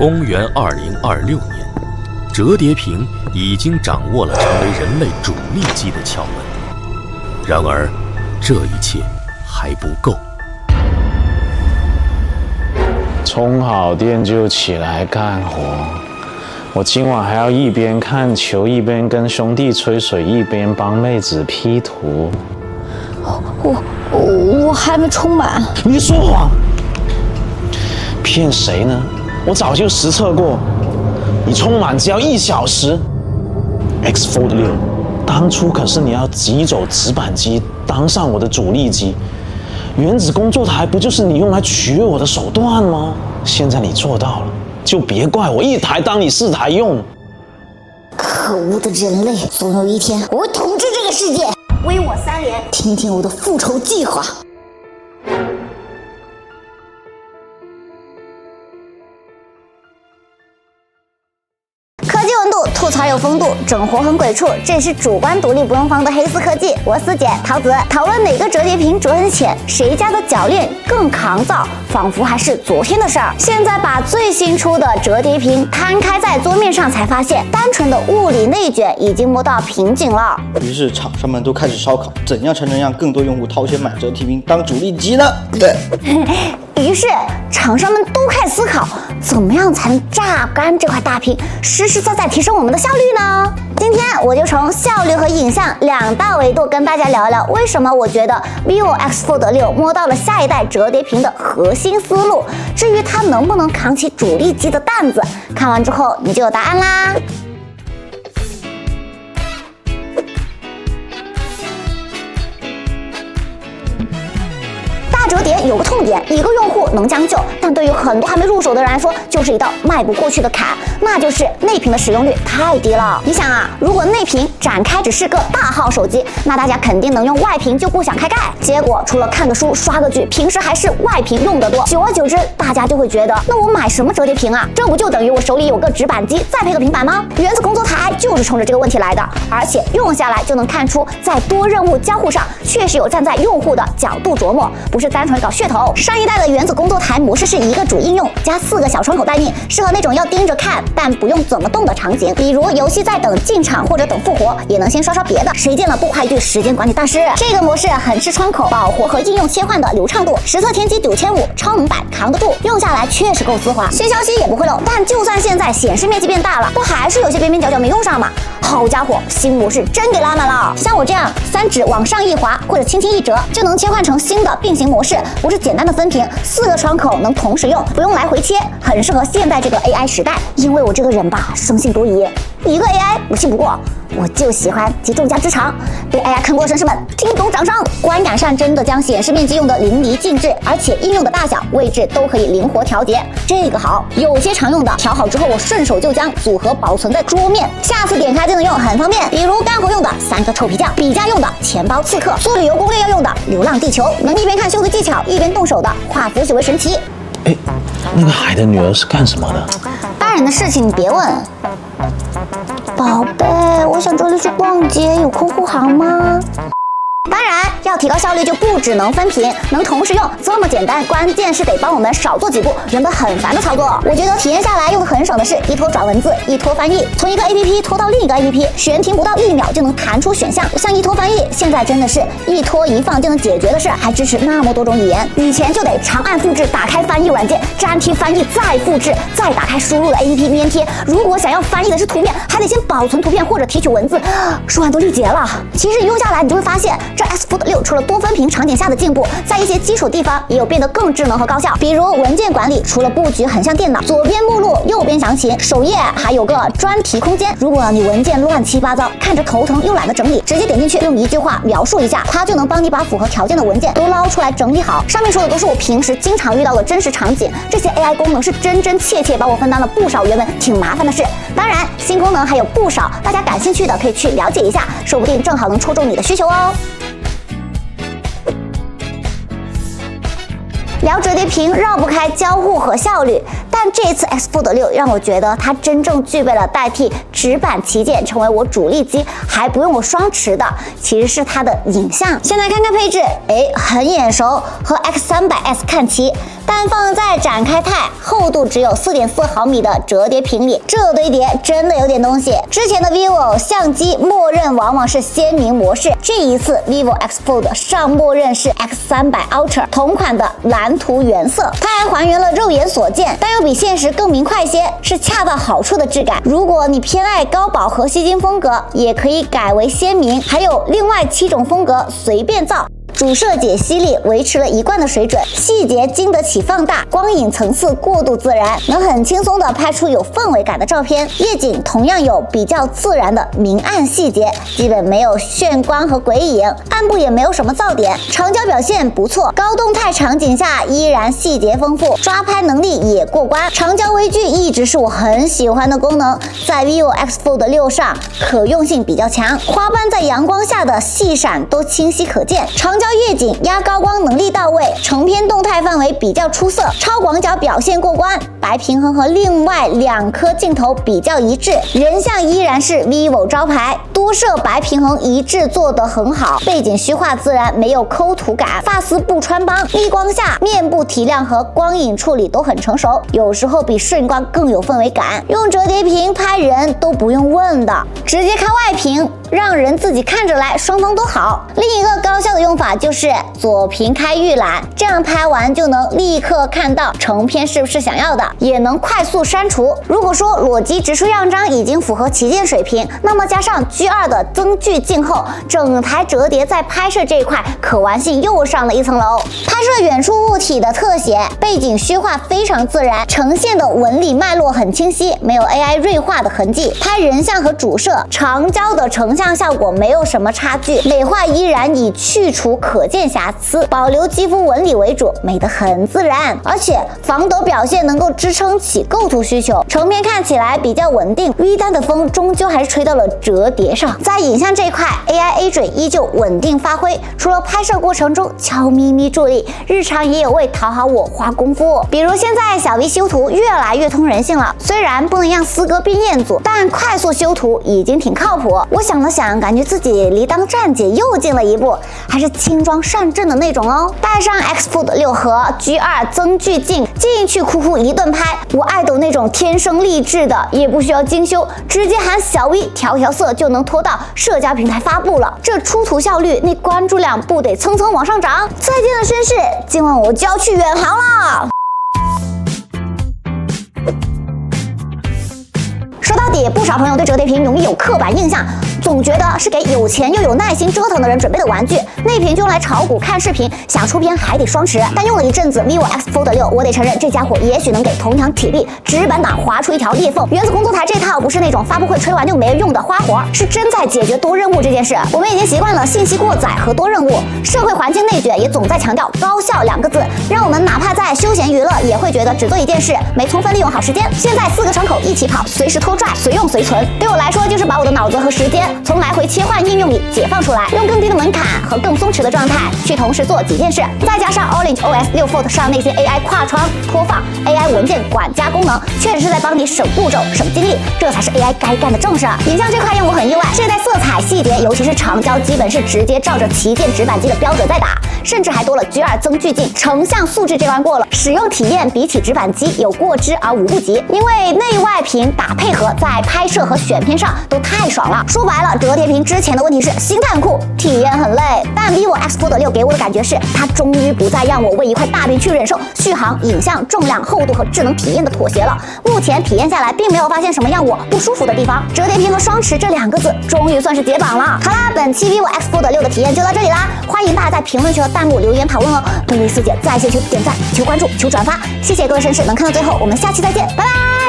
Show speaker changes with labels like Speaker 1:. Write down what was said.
Speaker 1: 公元2026年，折疊屏已經掌握了成為人類主力機的竅門。然而，這一切還不夠。
Speaker 2: 充好電就起來幹活。我今晚還要一邊看球，一邊跟兄弟吹水，一邊幫妹子 P 圖。
Speaker 3: 我還沒充滿。
Speaker 2: 你說謊！騙誰呢？我早就實測過，你充滿只要1小時。X Fold 6，當初可是你要擠走直板機，當上我的主力機。原子工作台不就是你用來取悅我的手段嗎？現在你做到了，就別怪我一台當你4台用。
Speaker 3: 可惡的人類，總有一天我会統治這個世界。威我3連，聽聽我的復仇計劃。吐槽有風度，整活很鬼畜，這是主觀獨立不用方的黑絲科技。我思姐桃子討論哪個折疊屏折痕淺，誰家的鉸鏈更抗造，仿佛還是昨天的事兒。現在把最新出的折疊屏攤開在桌面上，才發現單純的物理內卷已經摸到瓶頸了。
Speaker 4: 於是廠商們都開始燒烤，怎樣才能讓更多用戶掏錢買折疊屏當主力機呢？對。
Speaker 3: 於是廠商們都開始思考，怎麼樣才能榨乾這塊大屏，實實在在提升我們的效率呢？今天我就從效率和影像2大維度跟大家聊一聊，為什麼我覺得 vivo X Fold 6摸到了下一代折疊屏的核心思路。至於它能不能扛起主力機的擔子，看完之後你就有答案啦。折疊有個痛點，一個用户能将就，但对于很多還沒入手的人來說，就是一道邁不過去的坎，那就是內屏的使用率太低了。你想啊，如果內屏展開只是個大號手機，那大家肯定能用外屏就不想開蓋。結果除了看個書、刷個劇，平時還是外屏用得多，久而久之，大家就會覺得，那我買什麼折疊屏啊？這不就等於我手裡有個直板機，再配個平板嗎？原子工作台就是衝着這個問題來的，而且用下來就能看出，在多任務交互上，確實有站在用戶的角度琢磨，不是單純搞噱頭。上一代的原子工作台模式是一個主應用加4個小窗口待命，適合那種要盯着看但不用怎麼動的場景，比如遊戲在等進場或者等復活，也能先刷刷別的。誰見了不拍句時間管理大師？這個模式很吃窗口保活和應用切換的流暢度，實測天玑9500超能版扛得住，用下來確實夠絲滑，新消息也不會漏。但就算現在顯示面積變大了，不還是有些邊邊角角沒用上嗎？好家伙，新模式真給拉滿了！像我這樣3指往上一滑或者輕輕一折，就能切換成新的並行模式，不是簡單的分屏，4個窗口能同時用，不用來回切，很適合現在這個 AI 時代。因為我這個人吧，生性多疑，一個 AI 我信不過，我就喜歡集众家之長。被 AI 坑過的紳士們，聽懂掌聲！觀感上真的將顯示面積用得淋漓盡致，而且應用的大小、位置都可以靈活調節，這個好。有些常用的調好之後，我順手就將組合保存在桌面，下次點開就能用，很方便。比如幹活用的3個臭皮匠，比價用的錢包刺客，做旅遊攻略要用的流浪地球，能一邊看修圖技巧一邊動手的化腐朽為神奇。
Speaker 2: 哎，那個海的女兒是幹什麼的？
Speaker 3: 大人的事情你別問。寶貝，我想這裡去逛街，有空護航嗎？當然，要提高效率就不只能分屏，能同時用這麼簡單，關鍵是得幫我們少做幾步原本很煩的操作。我覺得體驗下來用的很爽的是一拖轉文字，一拖翻譯，從一個 APP 拖到另一個 APP，懸停不到1秒就能彈出選項。像一拖翻譯，現在真的是一拖一放就能解決的事，還支持那麼多種語言。以前就得長按複製打開翻譯軟件，粘貼翻譯，再複製，再打開輸入的 APP 粘貼。如果想要翻譯的是圖片，還得先保存圖片或者提取文字，說完都力竭了。其實用下來你就會發現，這 X Fold 6除了多分屏場景下的進步，在一些基礎地方也有變得更智能和高效。比如文件管理，除了布局很像電腦，左邊目錄，右邊詳情，首頁還有個專題空間。如果你文件亂七八糟，看着頭疼又懶得整理，直接點進去用一句話描述一下，它就能幫你把符合條件的文件都撈出来整理好。上面說的都是我平時經常遇到的真實場景，這些 AI 功能是真真切切帮我分擔了不少原本挺麻煩的事。當然，新功能還有不少，大家感興趣的可以去了解一下，說不定正好能戳中你的需求哦。聊折疊屏繞不開交互和效率，但這次 X Fold 6讓我覺得它真正具備了代替直板旗艦成為我主力機還不用我双持的，其實是它的影像。先来看看配置，很眼熟，和 X300S 看齐，但放在展開態，厚度只有 4.4 毫米的折疊屏裡，这堆疊真的有點東西。之前的 vivo 相機默認往往是鮮明模式，這一次 vivo X Fold 上默認是 X300 Ultra 同款的藍圖原色，它還還原了肉眼所見，但又比現實更明快些，是恰到好處的質感。如果你偏愛高飽和吸睛風格，也可以改為鮮明，還有另外7種風格隨便造。主摄解析力維持了一貫的水準，細節經得起放大，光影層次過渡自然，能很輕鬆地拍出有氛圍感的照片。夜景同樣有比較自然的明暗細節，基本沒有眩光和鬼影，暗部也沒有什麼噪點。長焦表現不錯，高動態場景下依然細節豐富，抓拍能力也過關。長焦微距一直是我很喜歡的功能，在 vivo X Fold 6上可用性比較強，花斑在陽光下的細閃都清晰可見。長焦夜景压高光能力到位，成片動態範圍比較出色，超廣角表現過關，白平衡和另外2顆鏡頭比較一致，人像依然是 vivo 招牌，多攝白平衡一致做得很好，背景虛化自然，沒有摳圖感，髮絲不穿幫，逆光下面部提亮和光影處理都很成熟，有時候比順光更有氛圍感。用折疊屏拍人都不用問的，直接開外屏，讓人自己看着來，雙方都好。另一个高效的用法就是左屏開預覽，這樣拍完就能立刻看到成片是不是想要的，也能快速刪除。如果說裸機直出樣張已經符合旗艦水平，那麼加上 G2 的增距鏡後，整台折疊在拍攝這一塊可玩性又上了一層樓。拍攝遠處物體的特寫，背景虛化非常自然，呈現的紋理脈絡很清晰，沒有 AI 銳化的痕跡。拍人像和主攝，長焦的成像效果沒有什麼差距，美化依然以去除可見瑕疵，保留肌膚紋理為主，美得很自然。而且防抖表現能夠支撐起構圖需求，成片看起來比較穩定。V 單的風終究還是吹到了折疊上。在影像這一塊 ，AI Agent 依舊穩定發揮，除了拍攝過程中悄咪咪助力，日常也有為討好我花功夫。比如現在小 V 修圖越來越通人性了，雖然不能讓四哥變彥祖，但快速修圖已經挺靠譜。我想了想，感覺自己離當站姐又近了一步，還是輕裝上陣的那種哦。帶上 X Fold 6和 G2 增距鏡，進去哭哭一頓拍。我愛抖那種天生麗質的，也不需要精修，直接喊小 V 調色就能拖到社交平台發布了。這出圖效率，那關注量不得蹭蹭往上漲。再見了紳士，今晚我就要去遠航了。說到底，不少朋友對折疊屏容易有刻板印象，總覺得是給有錢又有耐心折騰的人準備的玩具。內屏就用來炒股看視頻，想出片還得雙持。但用了一陣子 vivo X Fold 6，我得承認這家伙也許能給同樣體力直板黨劃出一條裂縫。原子工作台這套不是那種發布會吹完就沒用的花活，是真在解決多任務這件事。我們已經習慣了信息過載和多任務，社會環境內卷也總在強調高效2個字，讓我們哪怕在休閒娛樂也會覺得只做一件事，沒充分利用好時間。現在4個窗口一起跑，隨時拖拽，隨用隨存，對我來說就是把我的腦子和時間從來回切換應用裡解放出來，用更低的門檻和更鬆弛的狀態去同時做幾件事。再加上 Orange OS 6 Fold 上那些 AI 跨窗拖放、AI 文件管家功能，確實是在幫你省步驟、省精力，這才是 AI 該幹的正事。影像這塊讓我很意外，這代色彩細節，尤其是長焦，基本是直接照着旗艦直板機的標準在打，甚至還多了 G2 增距鏡，成像素質這關過了。使用體驗比起直板機有過之而無不及，因為內外屏打配合，在拍攝和選片上都太爽了。說白了，折疊屏之前的問題是心態很酷，體驗很累。但 vivo X Fold 6給我的感覺是，它終於不再讓我為一塊大屏去忍受續航、影像、重量、厚度和智能體驗的妥協了。目前體驗下來，並沒有發現什麼讓我不舒服的地方。折疊屏和雙持這2個字，終於算是解綁了。好啦，本期 vivo X Fold 6的體驗就到這裡啦，歡迎大家在評論區和彈幕留言討論哦。東尼4姐在線求點讚、求關注、求轉發，謝謝各位紳士能看到最後，我們下期再見，拜拜。